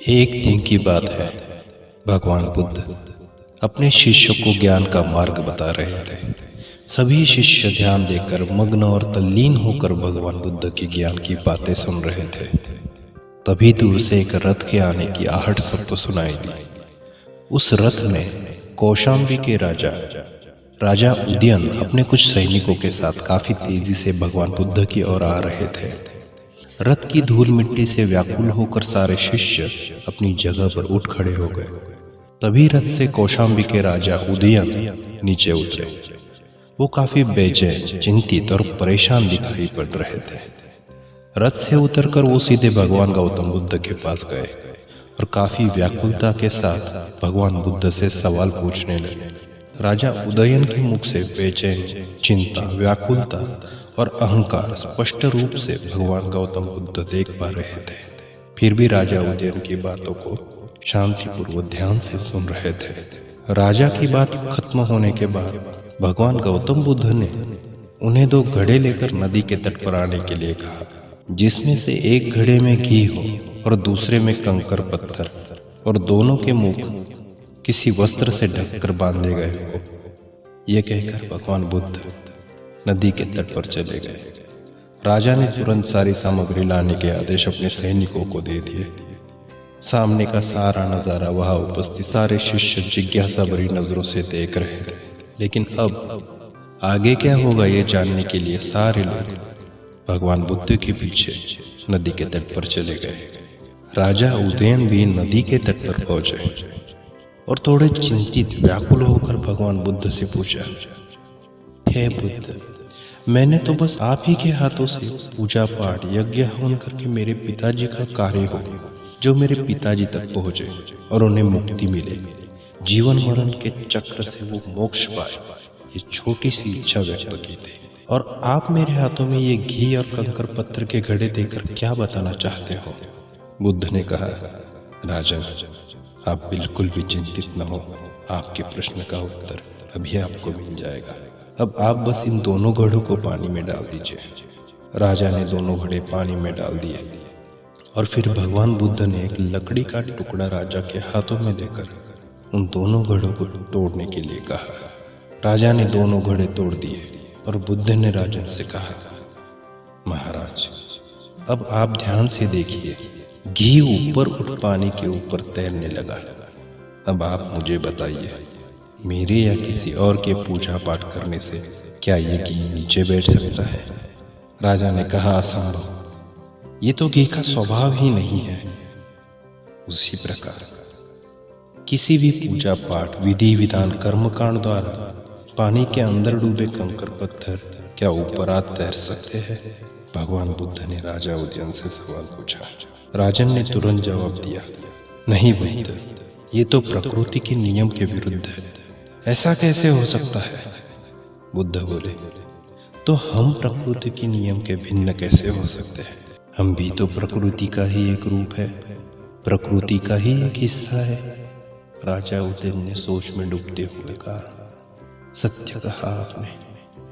एक दिन की बात है। भगवान बुद्ध अपने शिष्यों को ज्ञान का मार्ग बता रहे थे। सभी शिष्य ध्यान देकर मग्न और तल्लीन होकर भगवान बुद्ध की ज्ञान की बातें सुन रहे थे। तभी दूर से एक रथ के आने की आहट सबको सुनाई दी। उस रथ में कौशाम्बी के राजा राजा उदयन अपने कुछ सैनिकों के साथ काफी तेजी से भगवान बुद्ध की ओर आ रहे थे। रथ की धूल मिट्टी से व्याकुल होकर सारे शिष्य अपनी जगह पर उठ खड़े हो गए। तभी रथ से कौशाम्बी के राजा उदयन नीचे उतरे। वो काफी बेचैन, चिंतित और परेशान दिखाई पड़ रहे थे। रथ से उतरकर वो सीधे भगवान गौतम बुद्ध के पास गए और काफी व्याकुलता के साथ भगवान बुद्ध से सवाल पूछने लगे। राजा उदयन के मुख से बेचैन, चिंता, व्याकुलता और अहंकार स्पष्ट रूप से भगवान गौतम बुद्ध देख पा रहे थे। फिर भी राजा उदयन की बातों को शांतिपूर्वक ध्यान से सुन रहे थे। राजा की बात खत्म होने के बाद भगवान गौतम बुद्ध ने उन्हें दो घड़े लेकर नदी के तट पर आने के लिए कहा, जिसमें से एक घड़े में घी हो और दूसरे में कंकर पत्थर, और दोनों के मुख किसी वस्त्र से ढककर बांधे गए हो। ये कहकर भगवान बुद्ध नदी के तट पर चले गए। राजा ने तुरंत सारी सामग्री लाने के आदेश अपने सैनिकों को दे दिए। सामने का सारा नजारा वहां उपस्थित सारे शिष्य जिज्ञासा भरी नजरों से देख रहे थे। लेकिन अब आगे क्या होगा ये जानने के लिए सारे लोग भगवान बुद्ध के पीछे नदी के तट पर चले गए। राजा उदयन भी नदी के तट पर पहुंचे और थोड़े चिंतित, व्याकुल होकर भगवान बुद्ध से पूछा, हे बुद्ध, मैंने तो बस आप ही के हाथों से पूजा पाठ, यज्ञ हवन करके मेरे पिताजी का कार्य हो, जो मेरे पिताजी तक पहुंचे और उन्हें मुक्ति मिले, जीवन मरण के चक्र से वो मोक्ष पाए, ये छोटी सी इच्छा व्यक्त की थी। और आप मेरे हाथों में ये घी और कंकर पत्थर के घड़े देकर क्या बताना चाहते हो? बुद्ध ने कहा, राजन, आप बिल्कुल भी चिंतित न हो, आपके प्रश्न का उत्तर अभी आपको मिल जाएगा। अब आप बस इन दोनों घड़ों को पानी में डाल दीजिए। राजा ने दोनों घड़े पानी में डाल दिए और फिर भगवान बुद्ध ने एक लकड़ी का टुकड़ा राजा के हाथों में देकर उन दोनों घड़ों को तोड़ने के लिए कहा। राजा ने दोनों घड़े तोड़ दिए और बुद्ध ने राजन से कहा, महाराज, अब आप ध्यान से देखिए, घी ऊपर उठ पानी के ऊपर तैरने लगा। अब आप मुझे बताइए, मेरे या किसी और के पूजा पाठ करने से क्या ये घी नीचे बैठ सकता है? राजा ने कहा, असंभव, ये तो घी का स्वभाव ही नहीं है। उसी प्रकार किसी भी पूजा पाठ, विधि विधान, कर्मकांड द्वारा पानी के अंदर डूबे कंकर पत्थर क्या ऊपर आ तैर सकते हैं? भगवान बुद्ध ने राजा उदयन से सवाल पूछा। राजन ने तुरंत जवाब दिया, नहीं बुद्ध, ये तो प्रकृति के नियम के विरुद्ध है, ऐसा कैसे हो सकता है? बुद्ध बोले, तो हम प्रकृति के नियम के भिन्न कैसे हो सकते हैं? हम भी तो प्रकृति का ही एक रूप है, प्रकृति का ही एक हिस्सा है। राजा उदयन ने सोच में डूबते हुए कहा, सत्य कहा आपने।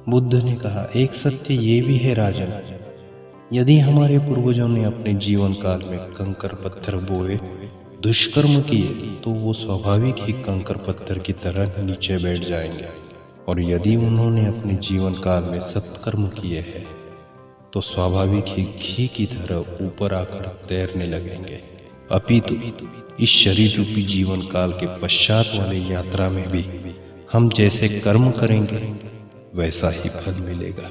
बुद्ध ने कहा, एक सत्य ये भी है राजन, यदि हमारे पूर्वजों ने अपने जीवन काल में कंकर पत्थर बोए, दुष्कर्म किए, तो वो स्वाभाविक ही कंकर पत्थर की तरह नीचे बैठ जाएंगे। और यदि उन्होंने अपने जीवन काल में सत्कर्म किए हैं, तो स्वाभाविक ही घी की तरह ऊपर आकर तैरने लगेंगे। अपितु इस शरीर रूपी जीवन काल के पश्चात वाली यात्रा में भी हम जैसे कर्म करेंगे वैसा ही फल मिलेगा।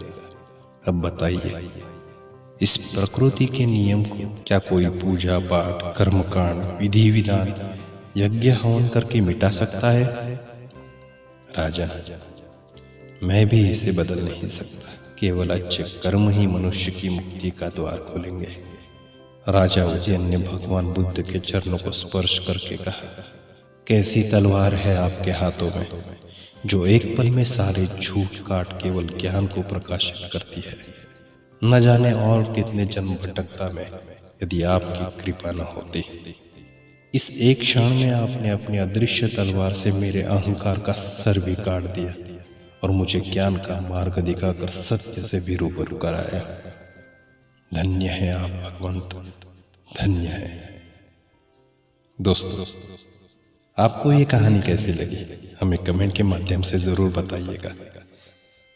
अब बताइए, इस प्रकृति के नियम को क्या कोई पूजा पाठ, कर्मकांड, विधि विधान, यज्ञ हवन करके मिटा सकता है? राजा, मैं भी इसे बदल नहीं सकता, केवल अच्छे कर्म ही मनुष्य की मुक्ति का द्वार खोलेंगे। राजा उदयन ने भगवान बुद्ध के चरणों को स्पर्श करके कहा, कैसी तलवार है आपके हाथों में, जो एक पल में सारे झूठ काट केवल ज्ञान को प्रकाशित करती है। न जाने और कितने जन्म भटकता में यदि आपकी कृपा न होती। इस एक क्षण में आपने अपनी अदृश्य तलवार से मेरे अहंकार का सर भी काट दिया और मुझे ज्ञान का मार्ग दिखाकर सत्य से भी रूबरू कराया। धन्य है आप भगवंत, धन्य है। दोस्तों, आपको ये कहानी कैसी लगी हमें कमेंट के माध्यम से ज़रूर बताइएगा।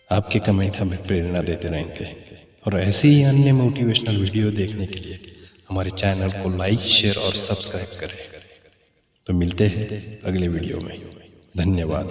आपके कमेंट हमें प्रेरणा देते रहेंगे और ऐसे ही अन्य मोटिवेशनल वीडियो देखने के लिए हमारे चैनल को लाइक, शेयर और सब्सक्राइब करें। तो मिलते हैं अगले वीडियो में। धन्यवाद।